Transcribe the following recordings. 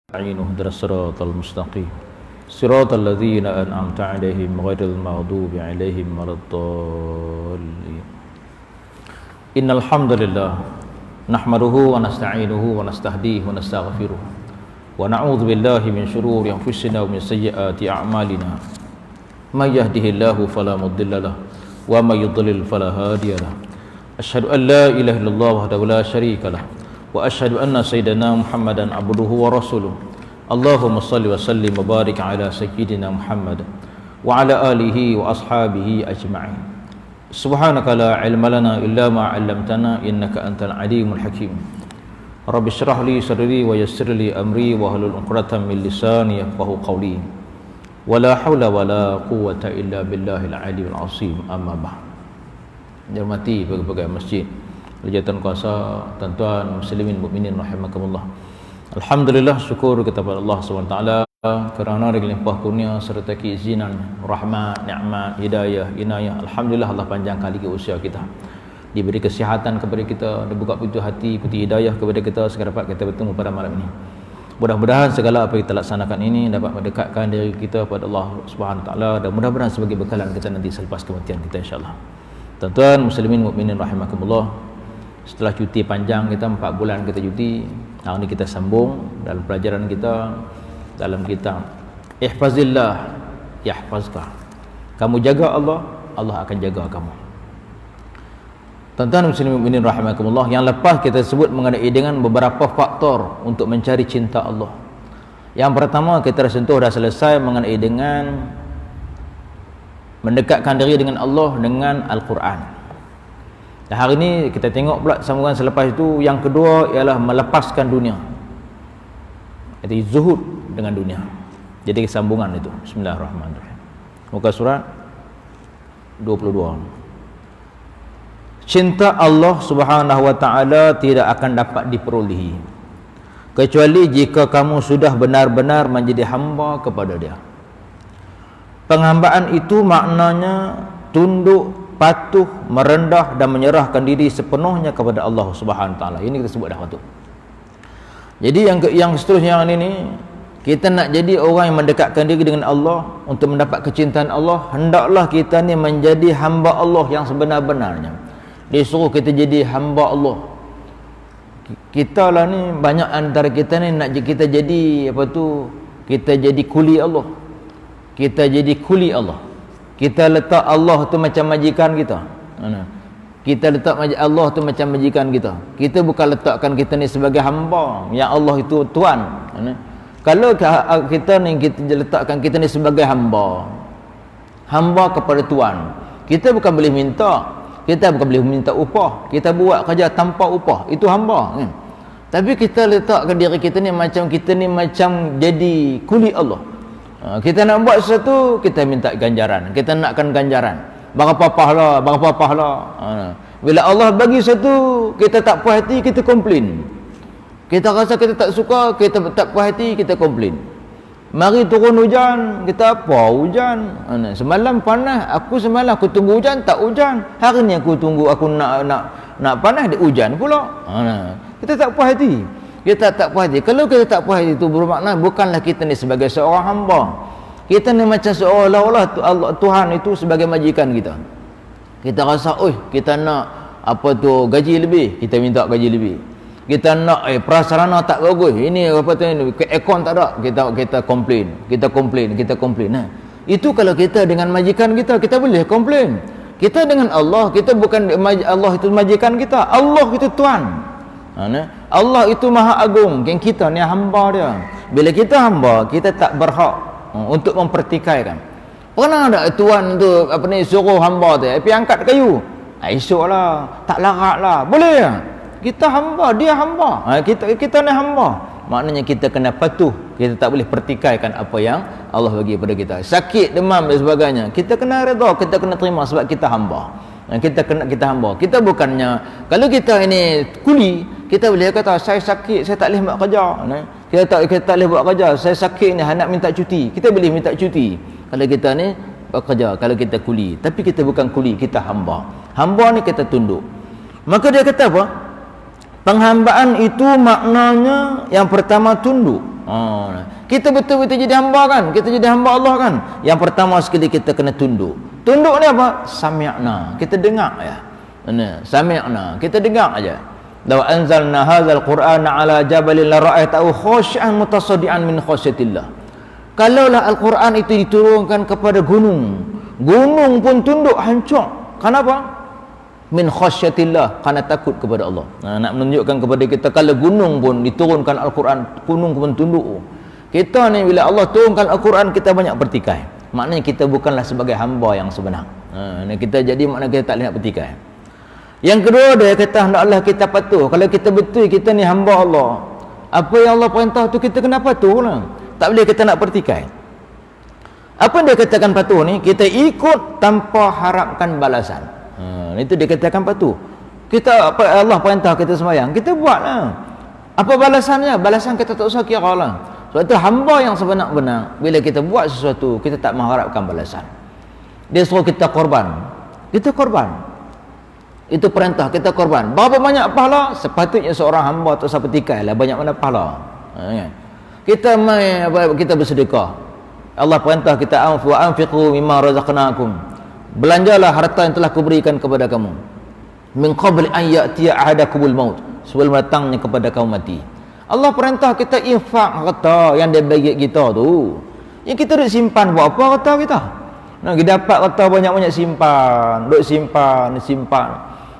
عين اهدنا الصراط المستقيم صراط الذين أنعمت عليهم غير المغضوب عليهم ولا الضالين إن الحمد لله نحمده ونستعينه ونستهديه ونستغفره ونعوذ بالله من شرور أنفسنا ومن سيئات أعمالنا من يهده الله فلا مضل له ومن يضلل فلا هادي له أشهد أن لا إله إلا الله وحده لا شريك له وأشهد أن سيدنا محمدا عبده ورسوله اللهم صل وسلم وبارك على سيدنا محمد وعلى آله وأصحابه أجمعين سبحانك لا علم لنا إلا ما علمتنا إنك أنت العليم الحكيم رب اشرح لي صدري ويسر لي أمري واحلل عقدة من لساني يفقهوا قولي ولا حول ولا قوة إلا بالله العلي العظيم أما بعد. Dihormati pegawai masjid, Lajatan Kuasa, tuan-tuan muslimin mukminin rahimakumullah. Alhamdulillah, syukur kepada Allah SWT kerana dengan limpah kurnia serta keizinan, rahmat, nikmat, hidayah, inayah. Alhamdulillah, Allah panjangkan lagi usia kita, diberi kesihatan kepada kita, dibuka pintu hati, pintu hidayah kepada kita sehingga dapat kita bertemu pada malam ini. Mudah-mudahan segala apa yang kita laksanakan ini dapat mendekatkan diri kita kepada Allah SWT, dan mudah-mudahan sebagai bekalan kita nanti selepas kematian kita, insyaAllah. Tuan-tuan muslimin mukminin rahimakumullah, setelah cuti panjang kita 4 bulan kita cuti, hari ini kita sambung dalam pelajaran kita dalam kitab Ihfazillah Yahfazka. Kamu jaga Allah, Allah akan jaga kamu. Tuan-tuan muslimin mukminin rahimakumullah, yang lepas kita sebut mengenai dengan beberapa faktor untuk mencari cinta Allah. Yang pertama kita dah sentuh, dah selesai mengenai dengan mendekatkan diri dengan Allah dengan Al-Quran. Dan hari ini kita tengok pula sambungan selepas itu. Yang kedua ialah melepaskan dunia, iaitu zuhud dengan dunia. Jadi sambungan itu. Bismillahirrahmanirrahim. Muka surat 22. Cinta Allah Subhanahu wa taala tidak akan dapat diperolehi kecuali jika kamu sudah benar-benar menjadi hamba kepada Dia. Penghambaan itu maknanya tunduk, patuh, merendah dan menyerahkan diri sepenuhnya kepada Allah Subhanahu wa taala. Ini kita sebut dah waktu. Jadi yang seterusnya ini, kita nak jadi orang yang mendekatkan diri dengan Allah untuk mendapat kecintaan Allah, hendaklah kita ni menjadi hamba Allah yang sebenar-benarnya. Disuruh kita jadi hamba Allah. Kita lah ni, banyak antara kita ni nak kita jadi kita jadi kuli Allah. Kita jadi kuli Allah. Kita letak Allah tu macam majikan kita. Kita letak Allah tu macam majikan kita. Kita bukan letakkan kita ni sebagai hamba, yang Allah itu tuan. Kalau kita ni kita letakkan kita ni sebagai hamba kepada tuan, kita bukan boleh minta, kita bukan boleh minta upah, kita buat kerja tanpa upah, itu hamba. Tapi kita letakkan diri kita ni macam jadi kuli Allah. Kita nak buat sesuatu, kita minta ganjaran, kita nakkan ganjaran, berapa pahala. Bila Allah bagi sesuatu, kita tak puas hati, kita komplain. Kita rasa kita tak suka, kita tak puas hati, kita komplain. Mari turun hujan, kita apa hujan? Semalam panas, aku tunggu hujan, tak hujan. Hari ni aku tunggu, aku nak panas, dia hujan pula. Kita tak puas hati. Kita tak puas hati. Kalau kita tak puas hati, itu bermakna bukanlah kita ni sebagai seorang hamba. Kita ni macam seolah-olah Tuhan itu sebagai majikan kita. Kita rasa, kita nak gaji lebih, kita minta gaji lebih. Kita nak prasarana tak bagus, ini aircon tak ada, kita komplain. Itu kalau kita dengan majikan kita boleh komplain. Kita dengan Allah, kita bukan Allah itu majikan kita, Allah itu Tuan. Allah itu maha agung, yang kita ni hamba Dia. Bila kita hamba, kita tak berhak untuk mempertikaikan. Pernah ada tuan tu suruh hamba tu pergi angkat kayu, esoklah, tak laratlah, boleh ya? Kita hamba, dia hamba, kita ni hamba. Maknanya kita kena patuh, kita tak boleh pertikaikan apa yang Allah bagi kepada kita. Sakit, demam dan sebagainya, kita kena redha, kita kena terima sebab kita hamba. Kita hamba. Kita bukannya, kalau kita ini kuli, kita boleh kata saya sakit, saya tak boleh buat kerja. Kita tak boleh buat kerja, saya sakit ni, nak minta cuti. Kita boleh minta cuti kalau kita ni bekerja, kalau kita kuli. Tapi kita bukan kuli, kita hamba. Hamba ni kita tunduk. Maka dia kata apa? Penghambaan itu maknanya yang pertama tunduk. Kita betul-betul jadi hamba kan? Kita jadi hamba Allah kan? Yang pertama sekali kita kena tunduk. Tunduk ni apa? Sami'na. Kita dengar ya. Sami'na. Kita dengar aja. Law anzalna hadzal Qur'ana 'ala jabalin la ra'aytahu khashi'an mutasaddian min khasyatillah. Kalaulah Al-Quran itu diturunkan kepada gunung, gunung pun tunduk hancur. Kenapa? Min khasyatillah, karena takut kepada Allah. Nak menunjukkan kepada kita kalau gunung pun diturunkan Al-Quran, gunung pun tunduk. Kita ni bila Allah turunkan Al-Quran, kita banyak bertikai. Maknanya kita bukanlah sebagai hamba yang sebenar. Kita jadi maknanya kita tak boleh nak bertikai. Yang kedua dia kata hendaklah kita patuh. Kalau kita betul kita ni hamba Allah, apa yang Allah perintah tu kita kena patuh lah. Tak boleh kita nak bertikai. Apa dia katakan patuh ni? Kita ikut tanpa harapkan balasan. Itu dia katakan patuh. Kita apa Allah perintah kita sembahyang, kita buatlah. Apa balasannya? Balasan kita tak usah kira lah. Sebab itu hamba yang sebenar-benar bila kita buat sesuatu, kita tak mengharapkan balasan. Dia suruh kita korban, kita korban. Itu perintah, kita korban. Berapa banyak pahala? Sepatutnya seorang hamba tak usah bertikai lah banyak mana pahala. Kita bersedekah. Allah perintah kita anfiqu mimma razaqnakum. Belanjalah harta yang telah kuberikan kepada kamu. Min qabli an ya'tiya ahadakumul maut. Sebelum datangnya kepada kamu mati. Allah perintah kita infak harta yang dia bagi kita tu. Yang kita duk simpan buat apa harta kita? Kita dapat harta banyak-banyak simpan, duk simpan.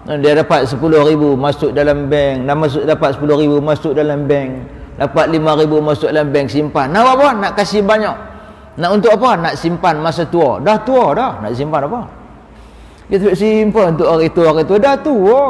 Dia dapat 10,000 masuk dalam bank, dapat 10,000 masuk dalam bank, dapat 5,000 masuk dalam bank, simpan. Nak apa? Nak kasih banyak. Nak untuk apa? Nak simpan masa tua. Dah tua dah. Nak simpan apa? Kita simpan untuk hari tua. Dah tua.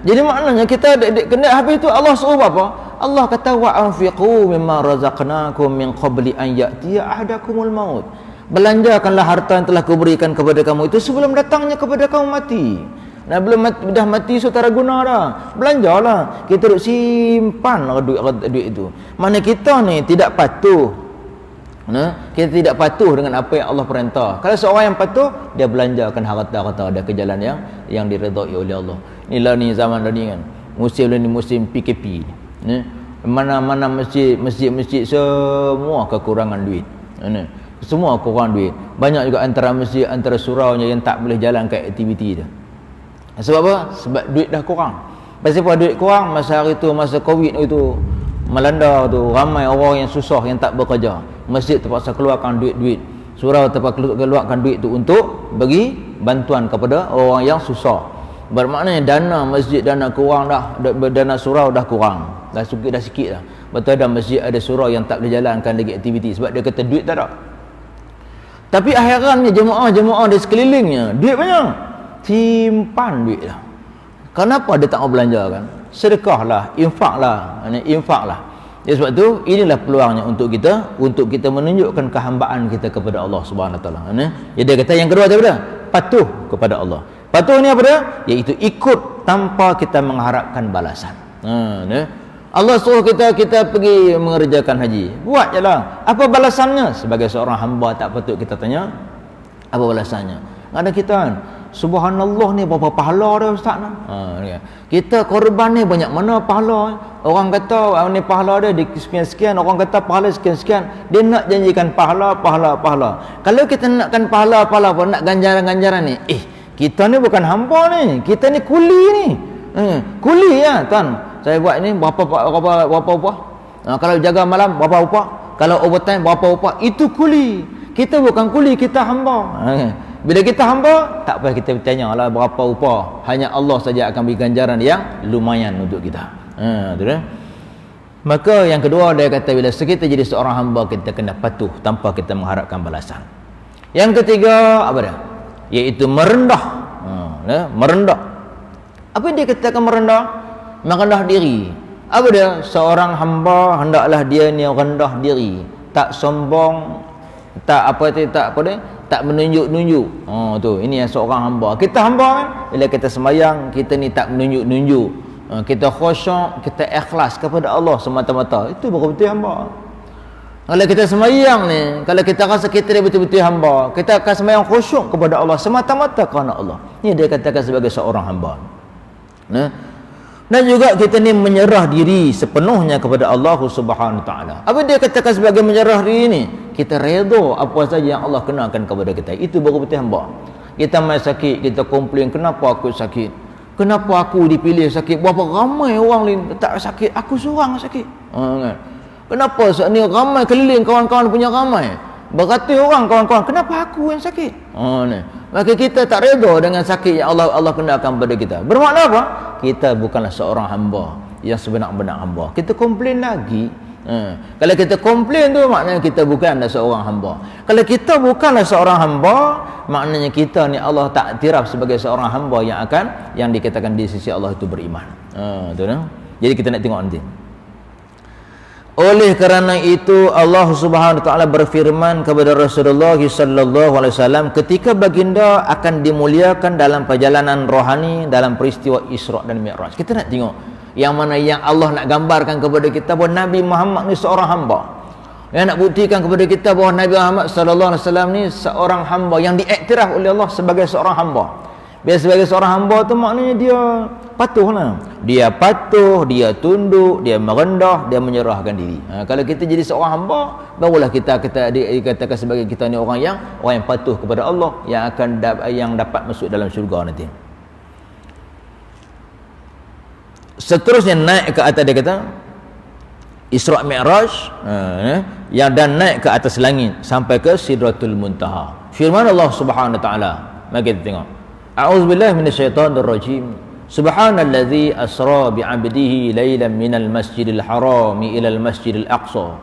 Jadi maknanya kita kena habis tu Allah suruh apa? Allah kata wa anfiqu mimma razaqnakum min qabli an ya'tiya ahadakumul maut. Belanjakanlah harta yang telah kuberikan kepada kamu itu sebelum datangnya kepada kamu mati. Belum dah mati saudara guna dah. Belanjalah. Kita duk simpan duit itu. Mana kita ni tidak patuh. Kita tidak patuh dengan apa yang Allah perintah. Kalau seorang yang patuh, dia belanjakan harta-harta dia ke jalan yang diredai oleh Allah. Inilah ni zaman ni kan. Musim ni musim PKP. Mana-mana masjid semua kekurangan duit. Semua kurang duit. Banyak juga antara masjid, antara suraunya yang tak boleh jalan ke aktiviti dia. Sebab apa? Sebab duit dah kurang. Pasal apa duit kurang? Masa hari tu, masa Covid itu melanda tu, ramai orang yang susah yang tak bekerja. Masjid terpaksa keluarkan duit-duit. Surau terpaksa keluarkan duit tu untuk bagi bantuan kepada orang yang susah. Bermaknanya dana masjid, dana kurang dah, dana surau dah kurang. Dah sikit dah. Betul ada masjid, ada surau yang tak boleh jalankan lagi aktiviti sebab dia kata duit tak ada. Tapi akhirannya jemaah-jemaah di sekelilingnya duit banyak. Simpan duit lah. Kenapa dia tak mau belanjakan? Sedekahlah, infaklah. Jadi sebab tu inilah peluangnya untuk kita menunjukkan kehambaan kita kepada Allah Subhanahu Wa Taala. Jadi dia kata yang kedua daripada patuh kepada Allah. Patuh ni apa dia? Iaitu ikut tanpa kita mengharapkan balasan. Allah suruh kita pergi mengerjakan haji. Buat jelah. Apa balasannya? Sebagai seorang hamba tak patut kita tanya apa balasannya. Ada kita kan, subhanallah ni berapa pahala dia ustaz ni. Kita korban ni banyak mana pahala. Orang kata ni pahala dia di sekian-sekian, orang kata pahala sekian-sekian. Dia nak janjikan pahala. Kalau kita nakkan pahala, nak ganjaran-ganjaran ni, kita ni bukan hamba ni, kita ni kuli ni. Kuli ya tuan. Saya buat ni berapa upah. Kalau jaga malam berapa upah, kalau overtime berapa upah. Itu kuli. Kita bukan kuli, kita hamba. Bila kita hamba, tak payah kita bertanya lah berapa upah. Hanya Allah saja akan beri ganjaran yang lumayan untuk kita. Maka yang kedua dia kata bila kita jadi seorang hamba, kita kena patuh tanpa kita mengharapkan balasan. Yang ketiga apa dia? Iaitu merendah. Merendah. Apa dia katakan merendah? Merendah diri. Apa dia? Seorang hamba hendaklah dia ni rendah diri, tak sombong, tak menunjuk-nunjuk. Tu ini yang seorang hamba. Kita hamba kan, bila kita sembahyang kita ni tak menunjuk-nunjuk. Kita khusyuk, kita ikhlas kepada Allah semata-mata. Itu baru betul hamba. Kalau kita sembahyang ni, kalau kita rasa kita ni betul-betul hamba, kita akan sembahyang khusyuk kepada Allah semata-mata kerana Allah. Ini dia katakan sebagai seorang hamba. Dan juga kita ni menyerah diri sepenuhnya kepada Allah Subhanahu Wa Taala. Apa dia katakan sebagai menyerah diri ni? Kita redha apa saja yang Allah kenakan kepada kita. Itu baru betul hamba. Kita mai sakit, kita komplain, kenapa aku sakit? Kenapa aku dipilih sakit? Berapa ramai orang lain tak sakit, aku seorang sakit. Kan? Kenapa ni ramai keliling kawan-kawan punya ramai? Beratus orang kawan-kawan, kenapa aku yang sakit? Ni. Maka kita tak redha dengan sakit yang Allah kenakan kepada kita. Bermakna apa? Kita bukanlah seorang hamba yang sebenar-benar hamba. Kita komplain lagi. Kalau kita komplain tu maknanya kita bukanlah seorang hamba. Kalau kita bukanlah seorang hamba, maknanya kita ni Allah tak iktiraf sebagai seorang hamba yang dikatakan di sisi Allah itu beriman. Tu nah. Jadi kita nak tengok nanti. Oleh kerana itu Allah Subhanahu Wa Taala berfirman kepada Rasulullah sallallahu alaihi wasallam ketika baginda akan dimuliakan dalam perjalanan rohani dalam peristiwa Isra dan Mi'raj. Kita nak tengok yang mana yang Allah nak gambarkan kepada kita bahawa Nabi Muhammad ni seorang hamba. Yang nak buktikan kepada kita bahawa Nabi Muhammad sallallahu alaihi wasallam ni seorang hamba yang diiktiraf oleh Allah sebagai seorang hamba. Biar sebagai seorang hamba tu maknanya dia patuhlah. Dia patuh, dia tunduk, dia merendah, dia menyerahkan diri. Kalau kita jadi seorang hamba, barulah kita dikatakan sebagai kita ni orang yang patuh kepada Allah yang dapat masuk dalam syurga nanti. Seterusnya naik ke atas, dia kata Isra Mi'raj, yang dan naik ke atas langit sampai ke Sidratul Muntaha. Firman Allah Subhanahu Wa Taala, mari kita tengok. A'udzubillahi minasyaitonir rajim. Subhanallazi asra bi'abdihi lailan minal masjidil harami ilal masjidil aqsa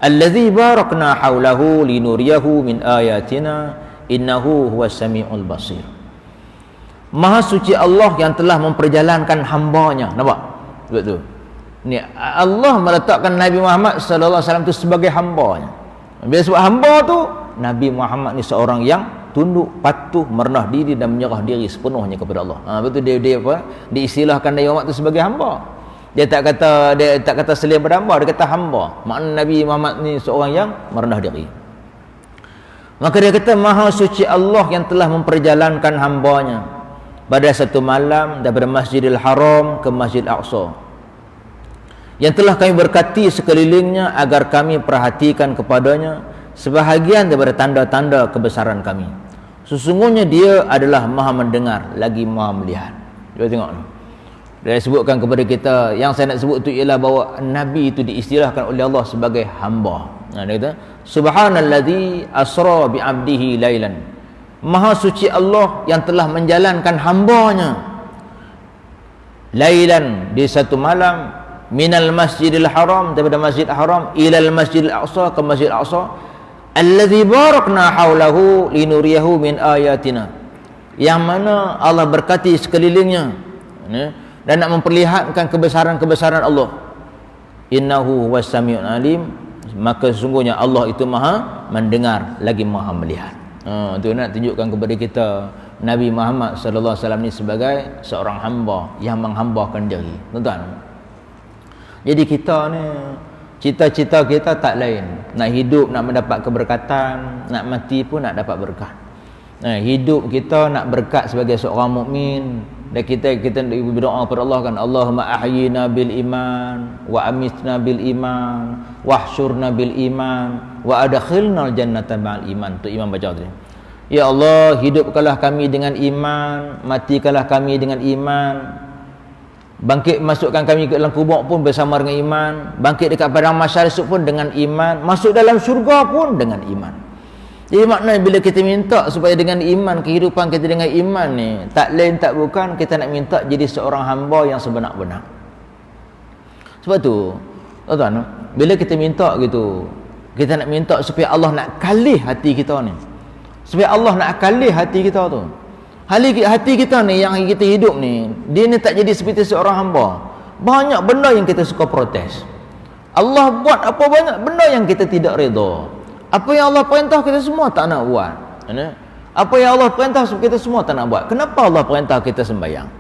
allazi barakna haulahu linuriyahu min ayatina innahu huwas samiul basir. Maha suci Allah yang telah memperjalankan hambanya. Nampak? Betul tu. Ni Allah meletakkan Nabi Muhammad sallallahu alaihi wasallam tu sebagai hambanya. Bila sebab hamba tu, Nabi Muhammad ni seorang yang tunduk, patuh, merendah diri dan menyerah diri sepenuhnya kepada Allah. Betul dia diistilahkan Nabi Muhammad tu sebagai hamba. Dia tak kata selain pada hamba, dia kata hamba. Makna Nabi Muhammad ni seorang yang merendah diri. Maka dia kata Maha suci Allah yang telah memperjalankan hambanya pada satu malam daripada Masjidil Haram ke Masjidil Aqsa, yang telah kami berkati sekelilingnya agar kami perhatikan kepadanya sebahagian daripada tanda-tanda kebesaran kami. Sesungguhnya dia adalah maha mendengar lagi maha melihat. Cuba tengok ni. Dia sebutkan kepada kita, yang saya nak sebut tu ialah bahawa Nabi itu diistilahkan oleh Allah sebagai hamba. Dia kata Subhanallazi asra bi'abdihi lailan. Maha suci Allah yang telah menjalankan hambanya lailan, di satu malam, minal masjidil haram, daripada masjid haram, ilal masjidil aqsa, ke masjid aqsa, allazi barakna haulahu linuriyahu min ayatina, yang mana Allah berkati sekelilingnya dan nak memperlihatkan kebesaran-kebesaran Allah. Innahu huwas samiul alim, maka sesungguhnya Allah itu maha mendengar lagi maha melihat. Itu nak tunjukkan kepada kita Nabi Muhammad sallallahu alaihi wasallam ni sebagai seorang hamba yang menghambakan diri. Tuan-tuan, jadi kita ni cita-cita kita tak lain. Nak hidup nak mendapat keberkatan, nak mati pun nak dapat berkat. Hidup kita nak berkat sebagai seorang mukmin, dan kita berdoa kepada Allah kan, Allahumma ahyina bil iman wa amitna bil iman wahsyurna bil iman wa adkhilnal jannata ma'al iman. Tu imam baca tadi. Ya Allah, hidupkanlah kami dengan iman, matikanlah kami dengan iman, bangkit masukkan kami ke dalam kubur pun bersama dengan iman, bangkit dekat padang mahsyar esok pun dengan iman, masuk dalam syurga pun dengan iman. Jadi maknanya bila kita minta supaya dengan iman, kehidupan kita dengan iman ni, tak lain tak bukan kita nak minta jadi seorang hamba yang sebenar-benar. Sebab tu tuan-tuan, bila kita minta gitu, kita nak minta supaya Allah nak kalih hati kita ni, supaya Allah nak kalih hati kita tu. Hati kita ni yang kita hidup ni, dia ni tak jadi seperti seorang hamba. Banyak benda yang kita suka protes. Allah buat apa banyak benda yang kita tidak redha. Apa yang Allah perintah kita semua tak nak buat. Apa yang Allah perintah kita semua tak nak buat. Kenapa Allah perintah kita sembahyang?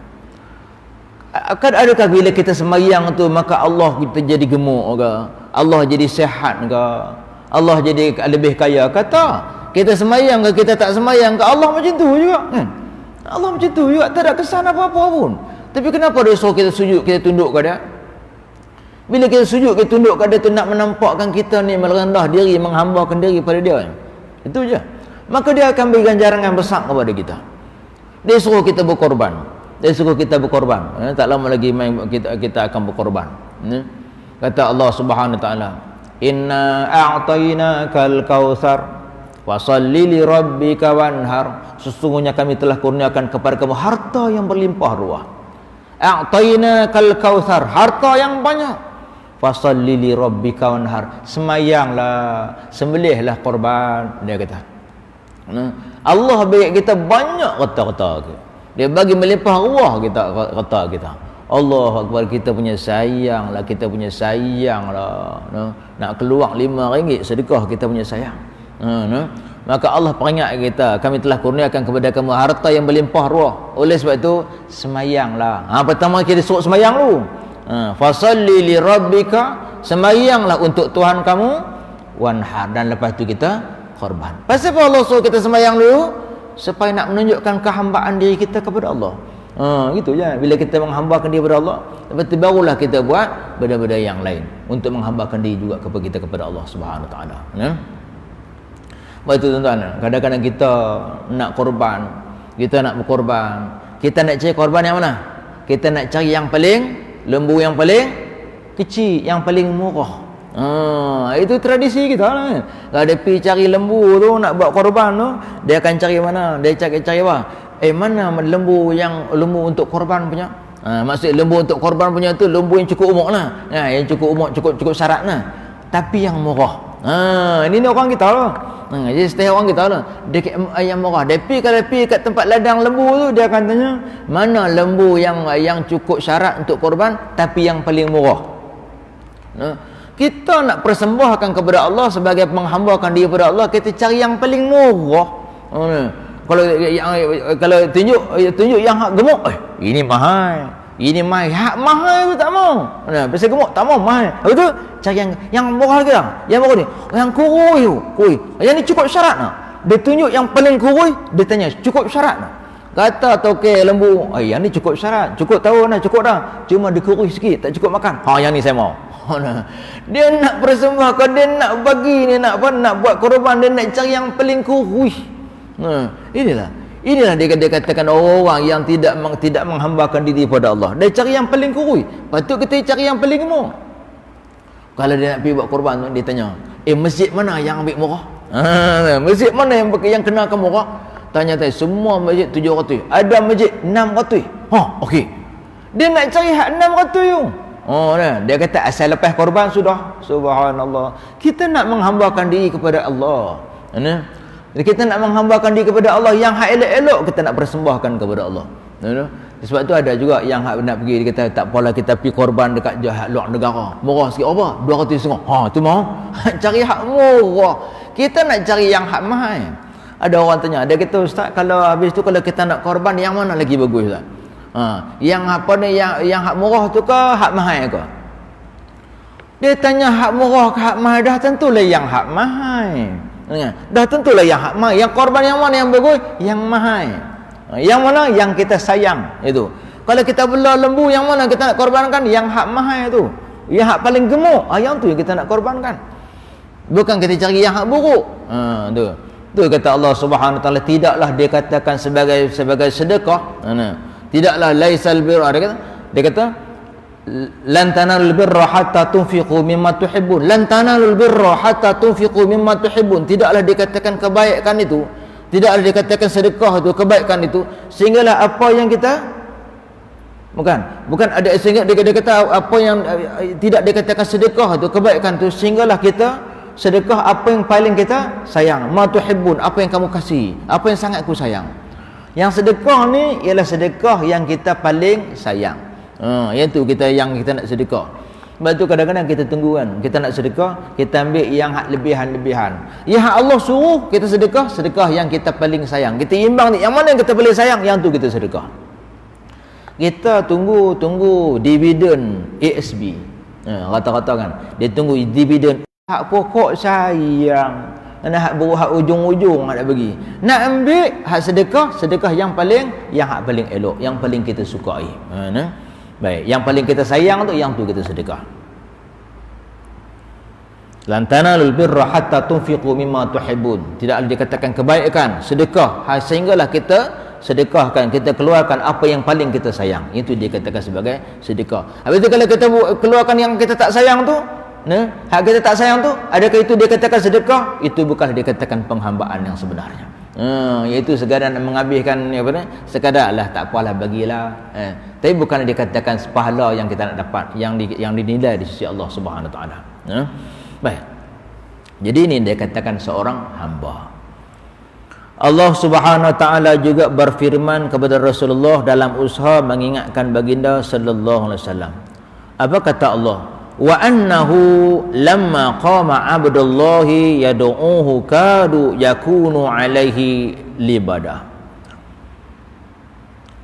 Adakah bila kita sembahyang tu maka Allah kita jadi gemuk ke? Allah jadi sihat ke? Allah jadi lebih kaya? Kata kita sembahyang ke kita tak sembahyang ke, Allah macam tu juga. Allah macam tu juga, tak ada kesan apa-apa pun. Tapi kenapa dia suruh kita sujud, kita tunduk ke dia? Bila kita sujud, kita tunduk ke dia tu nak menampakkan kita ni merendah diri, menghambakan diri pada dia. Itu je. Maka dia akan beri ganjaran yang besar kepada kita. Dia suruh kita berkorban. Dia suruh kita berkorban. Tak lama lagi kita akan berkorban. Kata Allah Subhanahu Wa Taala, "Inna a'tainakal kautsar fasalli li rabbika wanhar." Sesungguhnya kami telah kurniakan kepada kamu harta yang berlimpah ruah. A'tainakal kautsar, harta yang banyak. Fasalli li rabbika wanhar, semayanglah, sembelihlah korban. Dia kata, Allah bagi kita banyak kata-kata. Dia bagi melimpah ruah kita, kata kita. Allah Akbar, kita punya sayang lah, kita punya sayang lah. Nak keluar RM5 sedekah, kita punya sayang. Maka Allah peringat kita, kami telah kurniakan kepada kamu harta yang berlimpah ruah. Oleh sebab itu, semayanglah. Pertama kita suruh semayang dulu. Fasalli li rabbika, semayanglah untuk Tuhan kamu, wanhar, dan lepas tu kita korban. Pasal apa Allah suruh kita semayang dulu? Supaya nak menunjukkan kehambaan diri kita kepada Allah. Gitu je. Bila kita menghambakan diri kepada Allah, lepas tu barulah kita buat benda-benda yang lain untuk menghambakan diri juga kepada kita kepada Allah Subhanahu Wa Taala. Baik tu tuan-tuan, kadang-kadang kita nak korban, kita nak berkorban, kita nak cari korban yang mana? Kita nak cari yang paling lembu, yang paling kecil, yang paling murah. Itu tradisi kita lah. Kalau dia pergi cari lembu tu nak buat korban tu, dia akan cari mana? Dia cari apa? Mana lembu untuk korban punya? Maksud lembu untuk korban punya tu lembu yang cukup umur lah. Yang cukup umur, cukup syarat lah. Tapi yang murah. Ini orang kita lah. Jadi setiap orang kita lah, dia yang murah. Dia kalau pergi kat tempat ladang lembu tu, dia akan tanya, mana lembu yang cukup syarat untuk korban tapi yang paling murah. Kita nak persembahkan kepada Allah sebagai menghambakan diri kepada Allah, kita cari yang paling murah. Kalau tunjuk yang hak gemuk, ini mahal. Ini mahal, hak mahal pun tak mau. Pasal gemuk tak mau, mahal. Lepas tu cari yang murah lagi lah. Yang murah ni, yang kurui. Yang ni cukup syarat lah. Dia tunjuk yang paling kurui, dia tanya cukup syarat lah. Kata tokek lembu, yang ni cukup syarat, cukup tahu dah, cukup dah. Cuma dia kurui sikit, tak cukup makan. Yang ni saya mau. Dia nak persembahkan, dia nak bagi ni, nak buat korban, dia nak cari yang paling kurui. Inilah dia katakan orang yang tidak menghambakan diri kepada Allah. Dia cari yang paling kurui. Patut kita cari yang paling murah. Kalau dia nak pergi buat korban tu, dia tanya, masjid mana yang ambil murah? Masjid mana yang kenakan murah? Tanya semua masjid 700. Ada masjid 600. Okey. Dia nak cari hak 600 tu. Dia kata asal lepas korban sudah. Subhanallah. Kita nak menghambakan diri kepada Allah. Kita nak menghambakan diri kepada Allah, yang hak elok-elok kita nak persembahkan kepada Allah. Sebab tu ada juga yang hak nak pergi, dia kata tak apalah kita pergi korban dekat luar negara. Murah sikit apa? 250. Tu mau. Cari hak murah. Kita nak cari yang hak mahal. Ada orang tanya, dia kata ustaz, kalau habis tu kalau kita nak korban yang mana lagi bagus ustaz? Yang apa ni, yang hak murah tu ke hak mahal ke? Dia tanya hak murah ke hak mahal, dah tentulah yang hak mahal. Dah tentulah yang hak mahal. Yang korban yang mana yang bagus? Yang mahal. Yang mana yang kita sayang itu. Kalau kita bela lembu, yang mana kita nak korbankan? Yang hak mahal tu. Yang hak paling gemuk, yang tu yang kita nak korbankan. Bukan kita cari yang hak buruk. Tu kata Allah Subhanahu Wa Taala, tidaklah dia katakan sebagai sedekah. Tidaklah laisal birra, dia kata lan tanalul birra hatta tunfiqu mimma tuhibbun. Lan tanalul birra hatta tunfiqu mimma tuhibbun. Tidaklah dikatakan kebaikan itu, tidaklah dikatakan sedekah itu, kebaikan itu, sehinggalah apa yang kita bukan ada, sehingga dia kata apa yang tidak dikatakan sedekah itu, kebaikan itu, sehinggalah kita sedekah apa yang paling kita sayang. Ma tuhibbun, apa yang kamu kasih, apa yang sangat aku sayang. Yang sedekah ni ialah sedekah yang kita paling sayang. Yang kita nak sedekah. Sebab tu kadang-kadang kita tunggu kan, kita nak sedekah, kita ambil yang hak lebihan-lebihan. Yang hak Allah suruh kita sedekah yang kita paling sayang. Kita imbang ni, yang mana yang kita paling sayang, yang tu kita sedekah. Kita tunggu dividen ASB. Rata-rata kan, dia tunggu dividen hak pokok sayang. hak hak ujung-ujung hak nak bagi. Nak ambil hak sedekah yang paling elok, yang paling kita sukai. Baik, yang paling kita sayang tu yang tu kita sedekah. Lan tanalul birra hatta tunfiqu mimma tuhibbun. Tidak ada dikatakan kebaikan sedekah sehinggalah kita sedekahkan, kita keluarkan apa yang paling kita sayang. Itu dikatakan sebagai sedekah. Habis itu kalau kita keluarkan yang kita tak sayang tu, hak kita tak sayang tu, adakah itu dikatakan sedekah? Itu bukan dikatakan penghambaan yang sebenarnya. Iaitu sekadar menghabiskan sekadarlah, tak apalah bagilah. Tapi bukan dikatakan pahala yang kita nak dapat, yang dinilai di sisi Allah Subhanahu Wa Taala. Baik. Jadi ini dikatakan seorang hamba. Allah Subhanahu Wa Taala juga berfirman kepada Rasulullah dalam usaha mengingatkan baginda sallallahu alaihi wasallam. Apa kata Allah? Wa annahu lamma qama abdullahi yad'uhu kadu yakunu alaihi libada.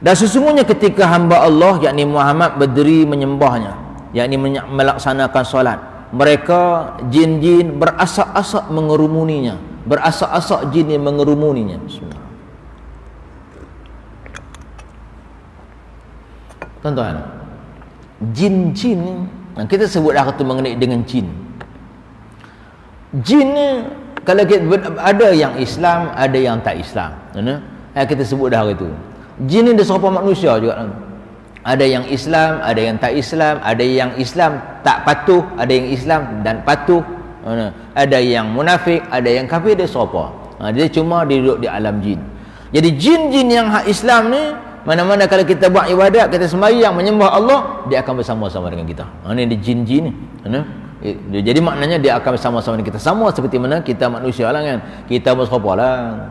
Dan sesungguhnya ketika hamba Allah yakni Muhammad berdiri menyembahnya, yakni melaksanakan solat, mereka jin-jin berasak-asak mengerumuninya, berasak-asak jin yang mengerumuninya. Bismillah. Tuan-tuan, jin-jin kita sebut dah kata mengenai dengan jin. Jin ni kalau kita, ada yang Islam, ada yang tak Islam. Kita sebut dah itu. Jin ni dia serupa manusia juga. Ada yang Islam, ada yang tak Islam, ada yang Islam tak patuh, ada yang Islam dan patuh. Ada yang munafik, ada yang kafir, dia serupa. Dia cuma duduk di alam jin. Jadi jin-jin yang hak Islam ni, mana-mana kalau kita buat ibadat, kita sembahyang menyembah Allah, dia akan bersama-sama dengan kita. Ini dia jin-jin ni. Jadi maknanya dia akan bersama-sama dengan kita, sama seperti mana kita manusia lah kan. Kita berserupa lah.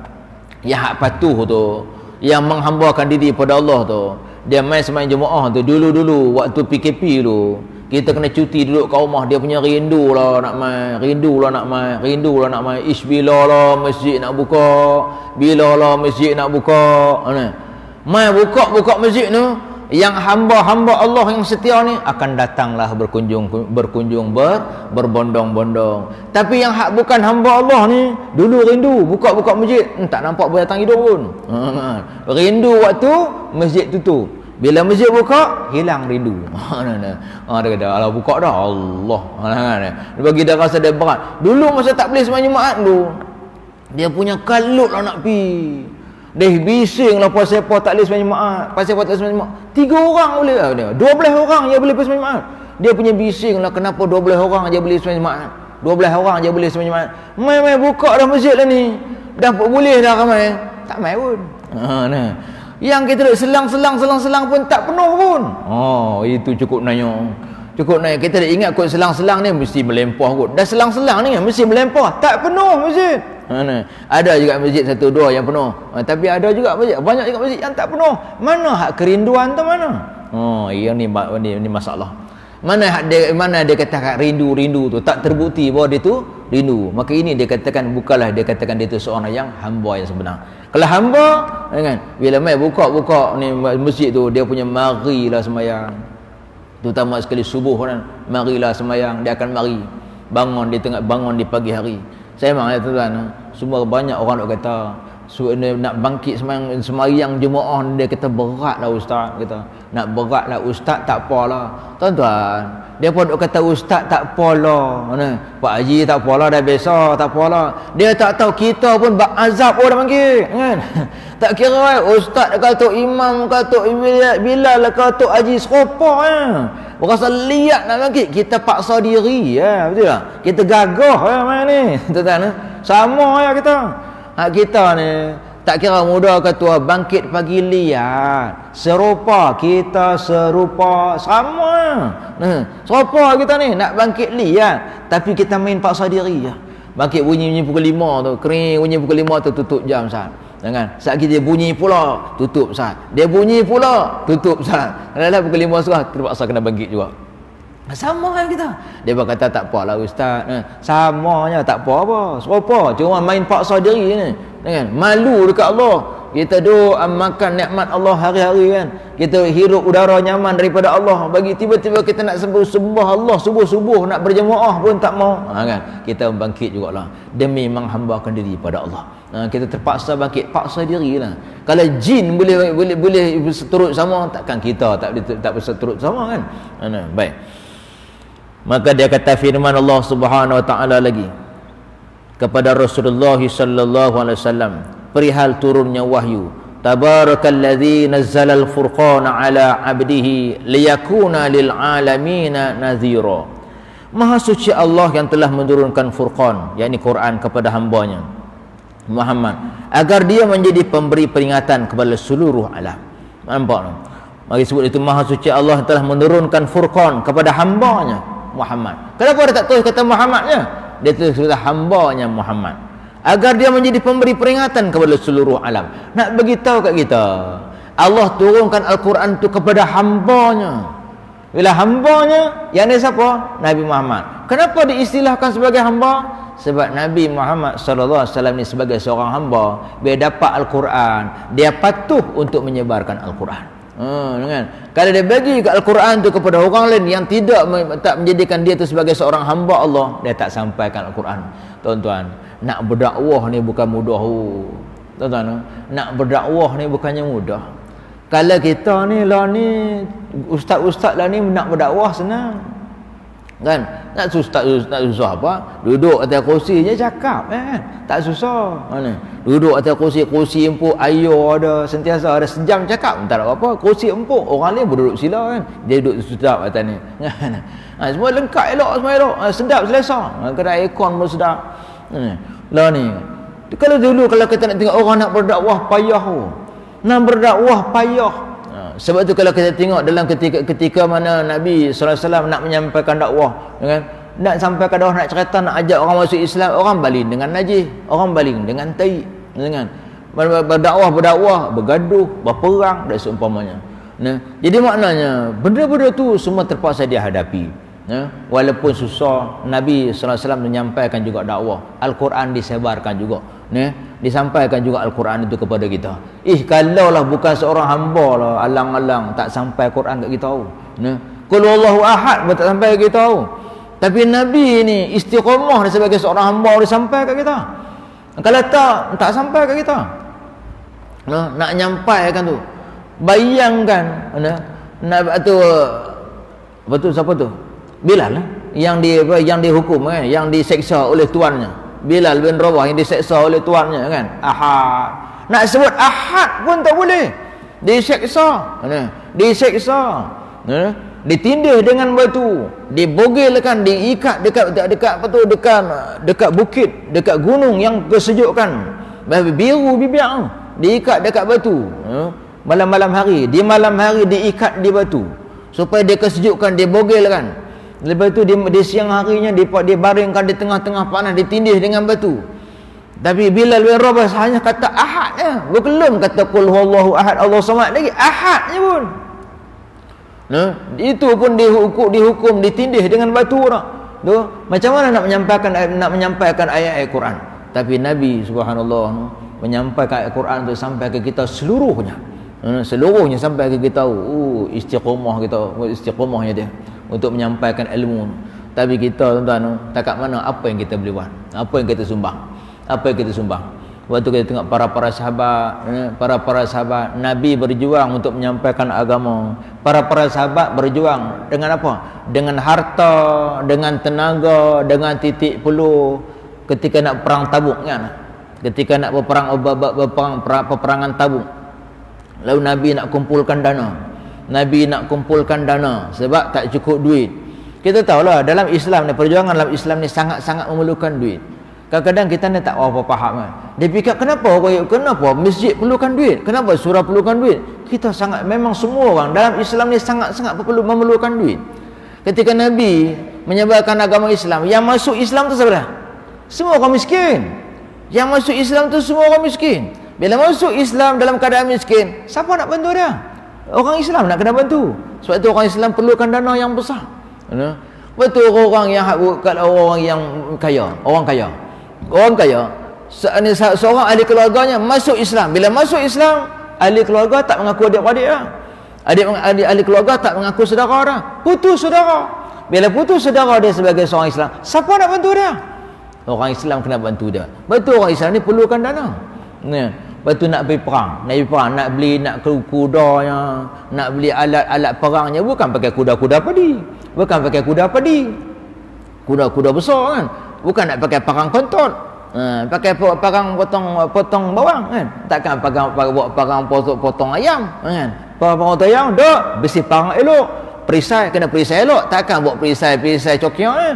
Yang hak patuh tu, yang menghambakan diri pada Allah tu, dia main sembahyang jemaah tu dulu-dulu waktu PKP tu. Kita kena cuti duduk kat rumah, dia punya rindu lah nak main, ish bila lah masjid nak buka, mai buka masjid tu, yang hamba-hamba Allah yang setia ni akan datanglah berkunjung berbondong-bondong. Tapi yang hak bukan hamba Allah ni, dulu rindu buka masjid, tak nampak boleh datang hidup pun. Rindu waktu masjid tutup. Bila masjid buka, hilang rindu. Dia kata, alah buka dah, Allah. Dia bagi dia rasa dia berat. Dulu masa tak boleh sembahyang Jumaat tu, dia punya kalut lah nak pi. Dia bising lah pasal apa tak boleh sembahyang Jumaat. Pasal apa tak boleh sembahyang Jumaat. 3 orang boleh lah dia. 12 orang je boleh sembahyang Jumaat. Dia punya bising lah kenapa 12 orang je boleh sembahyang Jumaat. 12 orang je boleh sembahyang Jumaat. Mai buka dah masjid lah ni. Dah boleh dah ramai. Tak mai pun. Yang kita duduk selang pun tak penuh pun. Itu cukup nanya. Kita dah ingat kot selang-selang ni mesti melempah kot. Dah selang-selang ni mesti melempah. Tak penuh masjid. Ada juga masjid 1-2 yang penuh. Tapi ada juga masjid, banyak juga masjid yang tak penuh. Mana hak kerinduan tu mana? Yang ni masalah. Mana dia katakan rindu tu tak terbukti bahawa dia tu rindu. Maka ini dia katakan bukanlah dia katakan dia tu seorang yang hamba yang sebenar. Kalau hamba kan, bila mai buka ni masjid tu, dia punya marilah sembahyang. Terutama sekali subuh kan, marilah sembahyang, dia akan mari. Bangun di pagi hari. Saya memang tuan-tuan, semua banyak orang nak kata nak bangkit sembahyang jemaah, dia kata beratlah ustaz, kata nak beratlah ustaz, tak apalah tuan-tuan. Dia pun duk kata ustaz tak apalah, Pak Haji tak apalah, dah biasa tak apalah. Dia tak tahu kita pun azab dah bangkit kan. Tak kira ustaz kata imam kata Bilal kata Haji serupa berasa liat nak bangkit, kita paksa diri betul tak? Kita gagah main ni tuan-tuan. Sama kita. Kita ni tak kira muda ke tua, bangkit pagi lihat serupa, kita serupa sama. Serupa kita ni nak bangkit lihat, tapi kita main paksa diri je. Bangkit bunyi pukul 5 tu, kering bunyi pukul 5 tu, tutup jam sat. Jangan saat dia bunyi pula tutup sat, dia bunyi pula tutup sat. Adalah pukul 5 sudah terpaksa kena bangkit juga. Sama kan kita. Dia berkata tak apalah ustaz. Samanya tak apa-apa. Serupa. Cuma main paksa diri ni. kan? Malu dekat Allah. Kita makan nikmat Allah hari-hari kan. Kita hirup udara nyaman daripada Allah. Bagi tiba-tiba kita nak sembah Allah subuh-subuh nak berjemaah pun tak mau. Kan? Kita bangkit jugalah demi menghambakan diri pada Allah. Kita terpaksa bangkit, paksa dirilah. Kalau jin boleh turut sama, takkan kita tak bisa turut sama kan? Baik. Maka dia kata firman Allah Subhanahu wa taala lagi kepada Rasulullah sallallahu alaihi wasallam perihal turunnya wahyu, tabarakalladzi nazzalal furqana ala 'abdihi liyakuna lil 'alamina nadhira. Maha suci Allah yang telah menurunkan Furqan, yakni Quran, kepada hambanya Muhammad agar dia menjadi pemberi peringatan kepada seluruh alam. Nampak tak? Mari sebut itu maha suci Allah yang telah menurunkan Furqan kepada hambanya Muhammad. Kenapa dia tak tulis kata Muhammadnya? Dia tulis kata hambanya Muhammad agar dia menjadi pemberi peringatan kepada seluruh alam. Nak beritahu kat kita, Allah turunkan Al-Quran itu kepada hambanya. Bila hambanya, yang ni siapa? Nabi Muhammad. Kenapa diistilahkan sebagai hamba? Sebab Nabi Muhammad sallallahu alaihi wasallam ni sebagai seorang hamba, bila dapat Al-Quran, dia patuh untuk menyebarkan Al-Quran. Kan? Kalau dia bagi Al-Quran tu kepada orang lain yang tak menjadikan dia tu sebagai seorang hamba Allah, dia tak sampaikan Al-Quran. Tuan-tuan, nak berdakwah ni bukan mudah. Tuan-tuan, nak berdakwah ni bukannya mudah. Kalau kita ni lah ni ustaz-ustaz lah ni nak berdakwah senang. Kan? Nak susah apa? Duduk atas kursi je cakap kan. Tak susah. Mana? Duduk atas kursi empuk, ayo ada sentiasa ada sejam cakap, tak ada apa-apa. Kursi empuk, orang lain berduduk sila kan. Dia duduk sedap atas ni. Semua lengkap elok, semua elok. Sedap selesa. Kedai aircon pun sedap. Lah ni. Kalau dulu kalau kita nak tengok orang nak berdakwah payah. Nak berdakwah payah. Sebab tu kalau kita tengok dalam ketika mana Nabi sallallahu alaihi wasallam nak menyampaikan dakwah, kan? Nak sampaikan dakwah, nak cerita, nak ajak orang masuk Islam, orang baling dengan najis, orang baling dengan tai, dengan berdakwah, bergaduh, berperang dan seumpamanya. Jadi maknanya benda-benda tu semua terpaksa dia hadapi. Walaupun susah, Nabi sallallahu alaihi wasallam menyampaikan juga dakwah. Al-Quran disebarkan juga. Disampaikan juga Al-Quran itu kepada kita. Kalaulah bukan seorang hamba lah, alang-alang tak sampai Quran kat kita tahu. Qul huwallahu ahad pun tak sampai kat kita tahu. Tapi Nabi ni istiqamah dia sebagai seorang hamba dia sampai kat kita. Kalau tak sampai kat kita. Nak nyampaikan tu. Bayangkan betul siapa tu? Bilal lah, yang dihukum kan, yang diseksa oleh tuannya. Bilal bin Rabah yang diseksa oleh tuannya kan. Ahad. Nak sebut ahad pun tak boleh. Diseksa. Ditindih dengan batu, dibogilkan, diikat dekat bukit, dekat gunung yang kesejukan. Biru bibir diikat dekat batu. Malam-malam hari, di malam hari diikat di batu supaya dia kesejukkan, dibogilkan. Lepas tu di siang harinya dibaringkan di tengah-tengah panas, ditindih dengan batu. Tapi Bilal bin Rabah hanya kata ahad je, belum kata qul huwallahu ahad, Allah samad lagi, ahad je pun. Itu pun dihukum ditindih dengan batu dah. Tu macam mana nak menyampaikan ayat Al-Quran? Tapi Nabi subhanallah menyampaikan Al-Quran tu sampai ke kita seluruhnya. Seluruhnya sampai ke kita. Istiqamahnya dia untuk menyampaikan ilmu. Tapi kita tuan-tuan, takat mana apa yang kita boleh buat? Apa yang kita sumbang? Waktu kita tengok para sahabat Nabi berjuang untuk menyampaikan agama. Para sahabat berjuang dengan apa? Dengan harta, dengan tenaga, dengan titik peluh ketika nak perang Tabuk kan. Ketika nak peperangan Tabuk. Lalu Nabi nak kumpulkan dana sebab tak cukup duit. Kita tahulah dalam Islam ni, perjuangan dalam Islam ni sangat-sangat memerlukan duit. Kadang-kadang kita ni tak apa faham kan. Dia fikir kenapa masjid perlukan duit? Kenapa surah perlukan duit? Kita memang semua orang dalam Islam ni sangat-sangat memerlukan duit. Ketika Nabi menyebarkan agama Islam, yang masuk Islam tu siapa? Semua orang miskin. Yang masuk Islam tu semua orang miskin. Bila masuk Islam dalam keadaan miskin, siapa nak bantu dia? Orang Islam nak kena bantu. Sebab itu orang Islam perlukan dana yang besar. Betul orang yang kaya, orang kaya seorang ahli keluarganya masuk Islam. Bila masuk Islam, ahli keluarga tak mengaku adik-adik dah. Ahli keluarga tak mengaku saudara dah. Putus saudara. Bila putus saudara dia sebagai seorang Islam, siapa nak bantu dia? Orang Islam kena bantu dia. Betul, orang Islam ni perlukan dana. Lepas tu nak pergi perang, nak beli kudanya, nak beli alat-alat perangnya, bukan pakai kuda-kuda padi, kuda-kuda besar kan, bukan nak pakai parang kontot, pakai parang potong bawang kan, takkan buat parang potong ayam kan, parang potong ayam dok besi parang elok, perisai kena perisai elok, takkan buat perisai cokiang kan.